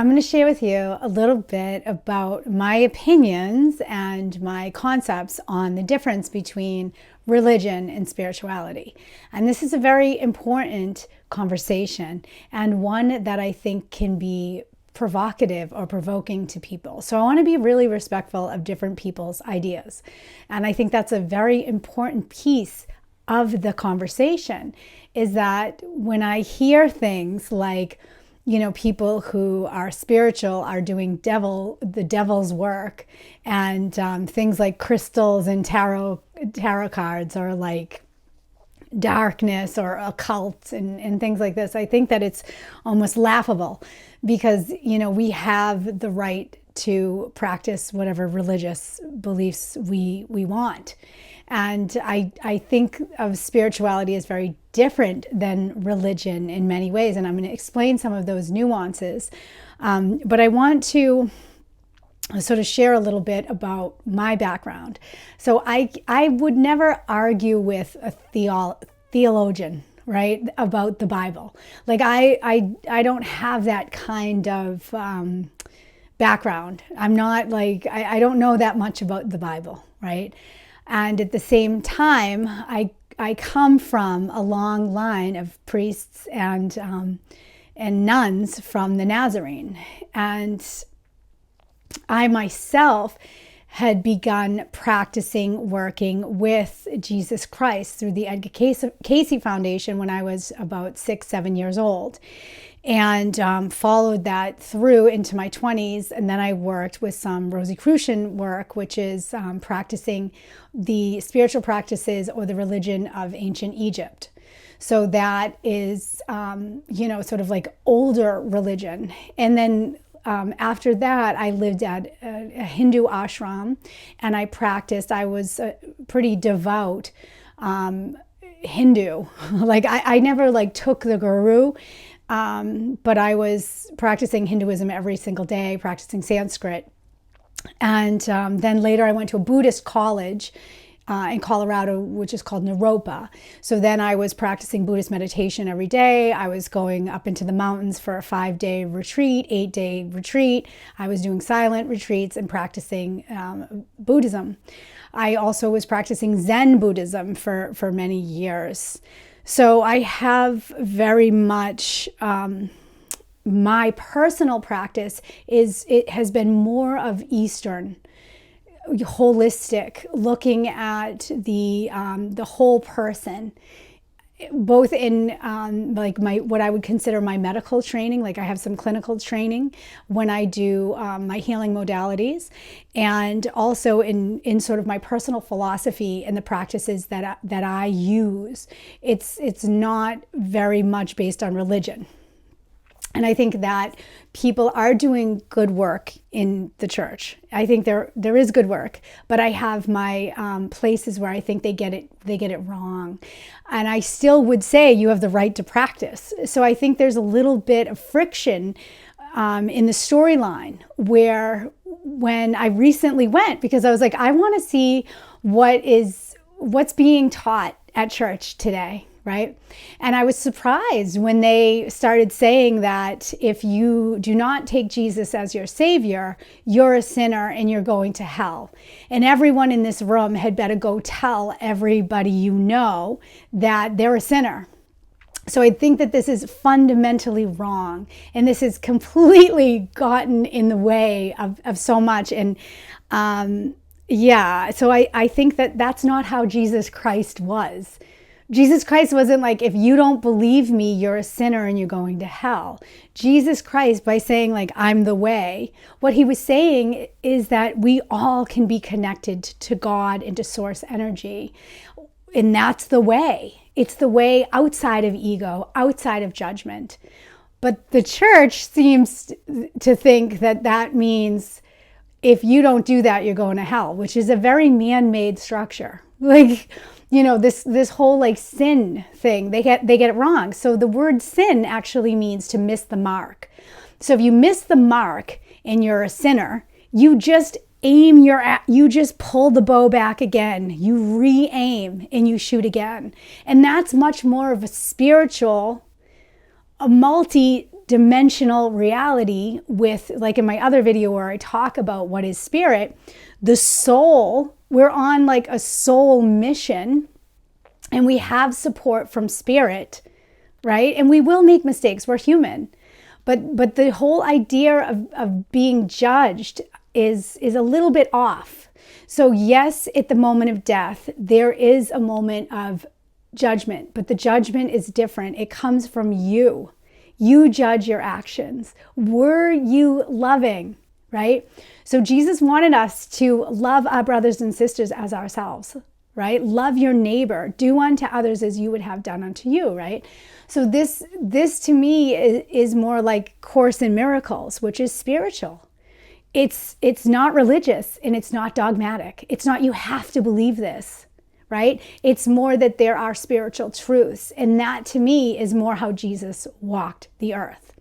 I'm going to share with you a little bit about my opinions and my concepts on the difference between religion and spirituality. And this is a very important conversation, and one that I think can be provocative or provoking to people. So I want to be really respectful of different people's ideas. And I think that's a very important piece of the conversation, is that when I hear things like, people who are spiritual are doing the devil's work, and things like crystals and tarot cards are like darkness or occult and things like this. I think that it's almost laughable because, we have the right to practice whatever religious beliefs we want. And I think of spirituality as very different than religion in many ways. And I'm going to explain some of those nuances. But I want to sort of share a little bit about my background. So I would never argue with a theologian, right, about the Bible. Like I don't have that kind of background. I'm not like, I don't know that much about the Bible, right? And at the same time, I come from a long line of priests and nuns from the Nazarene. And I myself had begun practicing working with Jesus Christ through the Edgar Casey Foundation when I was about 6-7 years old, and followed that through into my 20s. And then I worked with some Rosicrucian work, which is practicing the spiritual practices or the religion of ancient Egypt. So that is, sort of like older religion. And then after that, I lived at a Hindu ashram, and I practiced. I was a pretty devout Hindu. Like I never like took the guru, but I was practicing Hinduism every single day, practicing Sanskrit. And then later I went to a Buddhist college in Colorado, which is called Naropa. So then I was practicing Buddhist meditation every day. I was going up into the mountains for a 5-day retreat, 8-day retreat. I was doing silent retreats and practicing Buddhism. I also was practicing Zen Buddhism for many years. So I have very much, my personal practice it has been more of Eastern, holistic, looking at the whole person, both in like what I would consider my medical training. Like I have some clinical training when I do my healing modalities, and also in sort of my personal philosophy and the practices that I use. It's not very much based on religion. And I think that people are doing good work in the church. I think there is good work, but I have my places where I think they get it wrong. And I still would say you have the right to practice. So I think there's a little bit of friction in the storyline, where when I recently went, because I was like, I want to see what's being taught at church today. Right? And I was surprised when they started saying that if you do not take Jesus as your savior, you're a sinner and you're going to hell. And everyone in this room had better go tell everybody that they're a sinner. So I think that this is fundamentally wrong. And this has completely gotten in the way of so much. And so I think that that's not how Jesus Christ was. Jesus Christ wasn't like, if you don't believe me, you're a sinner and you're going to hell. Jesus Christ, by saying like, I'm the way, what he was saying is that we all can be connected to God and to source energy. And that's the way. It's the way outside of ego, outside of judgment. But the church seems to think that means if you don't do that, you're going to hell, which is a very man-made structure. Like, this whole like sin thing, they get it wrong. So the word sin actually means to miss the mark. So if you miss the mark and you're a sinner, you just you just pull the bow back again, you re-aim and you shoot again. And that's much more of a spiritual, a multi dimensional reality with, like in my other video where I talk about what is spirit, the soul, we're on like a soul mission and we have support from spirit, right? And we will make mistakes. We're human. But the whole idea of being judged is a little bit off. So yes, at the moment of death, there is a moment of judgment, but the judgment is different. It comes from you. You judge your actions. Were you loving, right? So Jesus wanted us to love our brothers and sisters as ourselves, right? Love your neighbor. Do unto others as you would have done unto you, right? So this to me is more like Course in Miracles, which is spiritual. It's not religious and it's not dogmatic. It's not you have to believe this, right? It's more that there are spiritual truths. And that to me is more how Jesus walked the earth.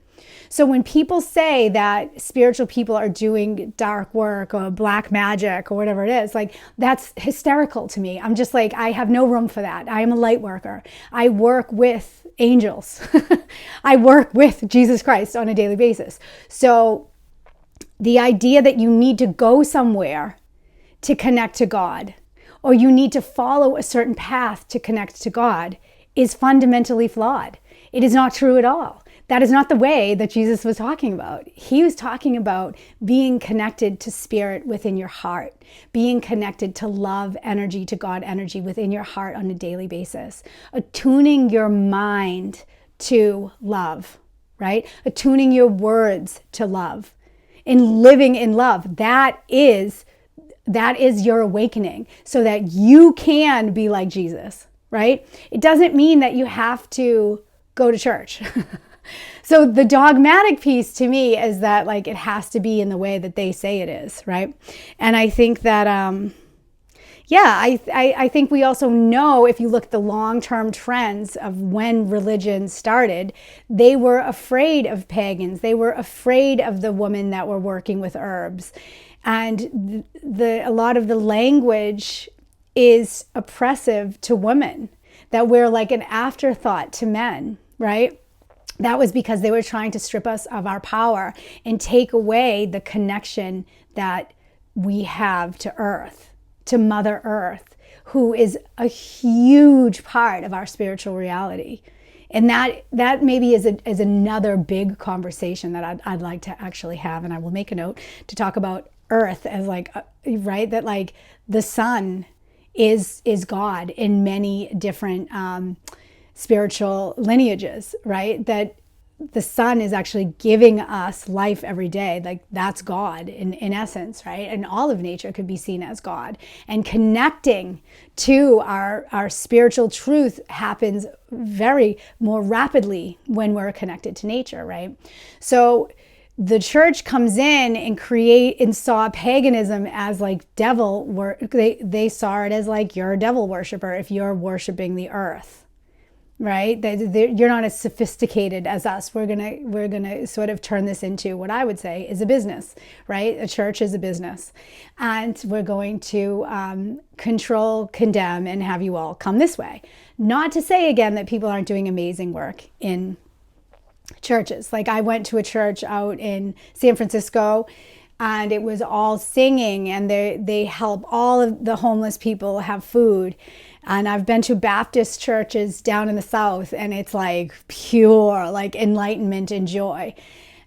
So when people say that spiritual people are doing dark work or black magic or whatever it is, like that's hysterical to me. I'm just like, I have no room for that. I am a light worker. I work with angels. I work with Jesus Christ on a daily basis. So the idea that you need to go somewhere to connect to God, or you need to follow a certain path to connect to God, is fundamentally flawed. It is not true at all. That is not the way that Jesus was talking about. He was talking about being connected to spirit within your heart, being connected to love energy, to God energy within your heart on a daily basis, attuning your mind to love, right? Attuning your words to love and living in love. That is your awakening so that you can be like Jesus, right? It doesn't mean that you have to go to church. So the dogmatic piece to me is that like it has to be in the way that they say it is, right? And I think that, I think we also know, if you look at the long-term trends of when religion started, they were afraid of pagans. They were afraid of the women that were working with herbs. And a lot of the language is oppressive to women, that we're like an afterthought to men, right? That was because they were trying to strip us of our power and take away the connection that we have to Earth, to Mother Earth, who is a huge part of our spiritual reality. And that maybe is another big conversation that I'd like to actually have. And I will make a note to talk about Earth as like, right, that like the sun is God in many different spiritual lineages, right? That the sun is actually giving us life every day. Like that's God in essence, right? And all of nature could be seen as God. And connecting to our spiritual truth happens very more rapidly when we're connected to nature, right? So the church comes in and saw paganism as like devil work. They saw it as like you're a devil worshiper if you're worshiping the earth. Right? You're not as sophisticated as us. We're gonna sort of turn this into what I would say is a business, right? A church is a business. And we're going to control, condemn, and have you all come this way. Not to say again that people aren't doing amazing work in churches. Like I went to a church out in San Francisco and it was all singing, and they help all of the homeless people have food. And I've been to Baptist churches down in the South, and it's like pure, like enlightenment and joy.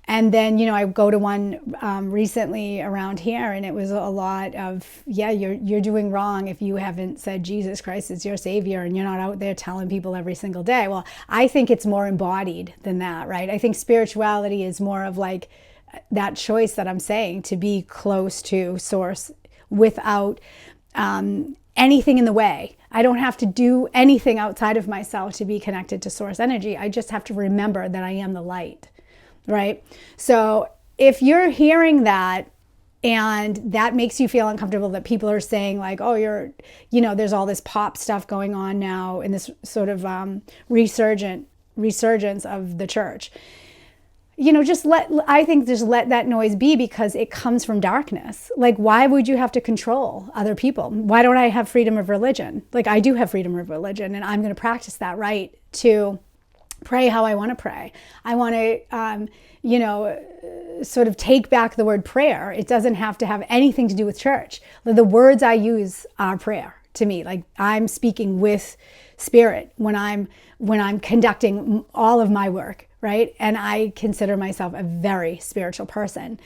And then, I go to one recently around here, and it was a lot of, you're doing wrong if you haven't said Jesus Christ is your savior, and you're not out there telling people every single day. Well, I think it's more embodied than that, right? I think spirituality is more of like that choice that I'm saying, to be close to source without anything in the way. I don't have to do anything outside of myself to be connected to source energy. I just have to remember that I am the light, right? So if you're hearing that and that makes you feel uncomfortable, that people are saying like, oh, there's all this pop stuff going on now in this sort of resurgence of the church, just let that noise be, because it comes from darkness. Like, why would you have to control other people? Why don't I have freedom of religion? Like, I do have freedom of religion, and I'm going to practice that right to pray how I want to pray. I want to, sort of take back the word prayer. It doesn't have to have anything to do with church. The words I use are prayer to me. Like, I'm speaking with spirit when I'm conducting all of my work, right? And I consider myself a very spiritual person.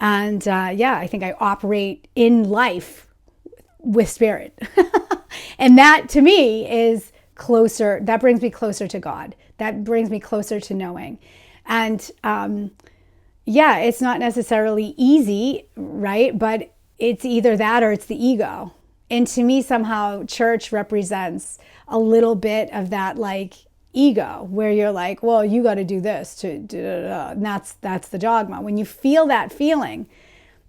And I think I operate in life with spirit. And that to me is closer. That brings me closer to God. That brings me closer to knowing. And it's not necessarily easy, right? But it's either that or it's the ego. And to me, somehow church represents a little bit of that, like, ego, where you're like, well, you got to do this to do, and that's the dogma. When you feel that feeling,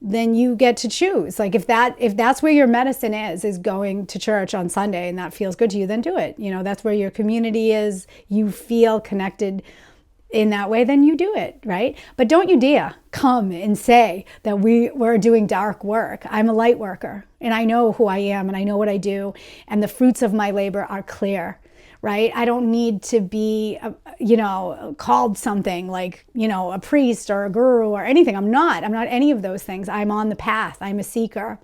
then you get to choose. Like, if that's where your medicine is going to church on Sunday, and that feels good to you, then do it. That's where your community is. You feel connected in that way, then you do it, right? But don't you dare come and say that we're doing dark work. I'm a light worker, and I know who I am, and I know what I do, and the fruits of my labor are clear, right? I don't need to be, called something like, a priest or a guru or anything. I'm not any of those things. I'm on the path. I'm a seeker,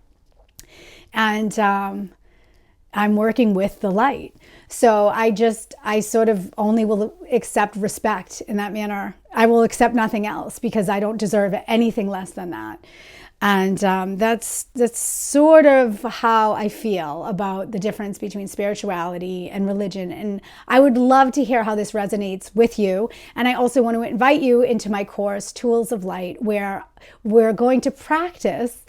and I'm working with the light. So I sort of only will accept respect in that manner. I will accept nothing else because I don't deserve anything less than that. And that's sort of how I feel about the difference between spirituality and religion. And I would love to hear how this resonates with you. And I also want to invite you into my course, Tools of Light, where we're going to practice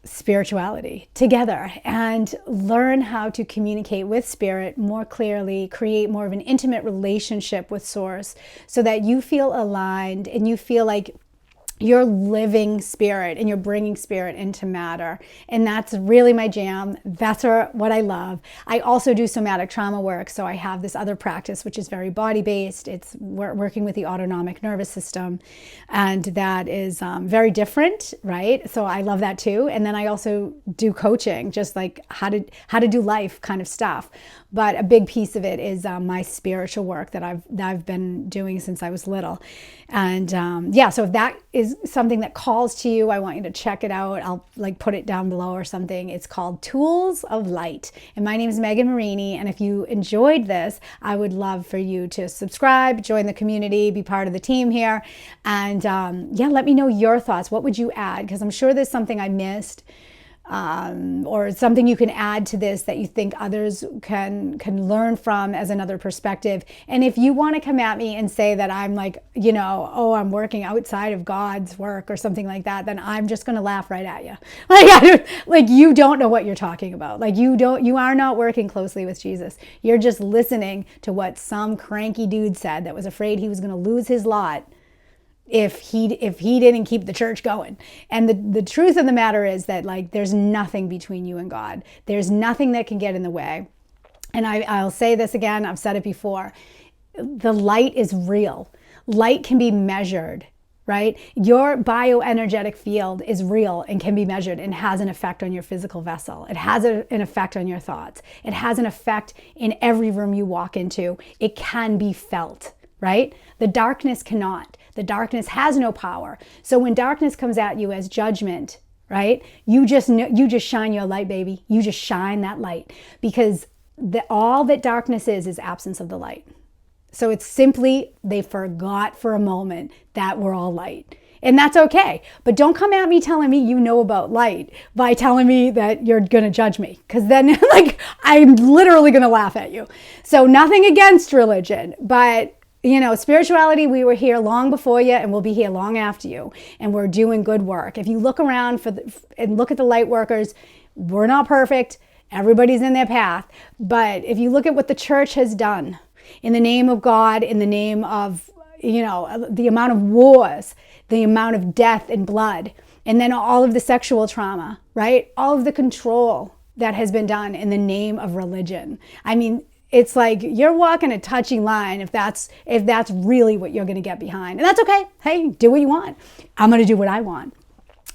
spirituality together and learn how to communicate with spirit more clearly, create more of an intimate relationship with source, so that you feel aligned and you feel like you're living spirit and you're bringing spirit into matter. And that's really my jam. That's what I love. I also do somatic trauma work. So I have this other practice, which is very body-based. It's working with the autonomic nervous system. And that is very different, right? So I love that too. And then I also do coaching, just like how to do life kind of stuff. But a big piece of it is my spiritual work that I've been doing since I was little. And so if that is something that calls to you, I want you to check it out. I'll put it down below or something. It's called Tools of Light. And my name is Megan Marini. And if you enjoyed this, I would love for you to subscribe, join the community, be part of the team here. And let me know your thoughts. What would you add? Because I'm sure there's something I missed. Or something you can add to this that you think others can learn from as another perspective. And if you want to come at me and say that I'm I'm working outside of God's work or something like that, then I'm just going to laugh right at you. You don't know what you're talking about. You are not working closely with Jesus. You're just listening to what some cranky dude said that was afraid he was going to lose his lot if he didn't keep the church going. And the truth of the matter is that there's nothing between you and God. There's nothing that can get in the way. And I'll say this again, I've said it before. The light is real. Light can be measured, right? Your bioenergetic field is real and can be measured and has an effect on your physical vessel. It has an effect on your thoughts. It has an effect in every room you walk into. It can be felt, right? The darkness cannot. The darkness has no power. So when darkness comes at you as judgment, right? You just shine your light, baby. You just shine that light, because all that darkness is absence of the light. So it's simply they forgot for a moment that we're all light. And that's okay. But don't come at me telling me you know about light by telling me that you're going to judge me. Because then I'm literally going to laugh at you. So nothing against religion, but spirituality, we were here long before you and we'll be here long after you. And we're doing good work. If you look around and look at the light workers, we're not perfect. Everybody's in their path. But if you look at what the church has done in the name of God, in the name of, the amount of wars, the amount of death and blood, and then all of the sexual trauma, right? All of the control that has been done in the name of religion. I mean, it's like you're walking a touchy line if that's really what you're going to get behind. And that's okay. Hey, do what you want. I'm going to do what I want.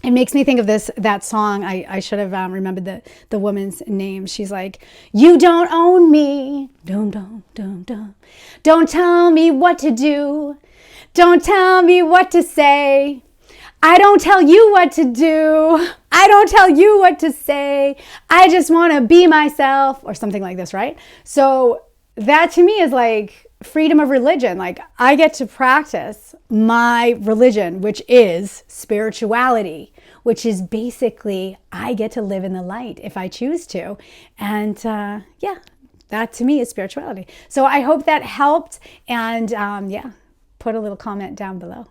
It makes me think of that song. I should have remembered the woman's name. She's like, you don't own me. Don't tell me what to do. Don't tell me what to say. I don't tell you what to do. I don't tell you what to say. I just want to be myself, or something like this, right? So that to me is like freedom of religion. Like, I get to practice my religion, which is spirituality, which is basically I get to live in the light if I choose to. And yeah, that to me is spirituality. So I hope that helped. And yeah, put a little comment down below.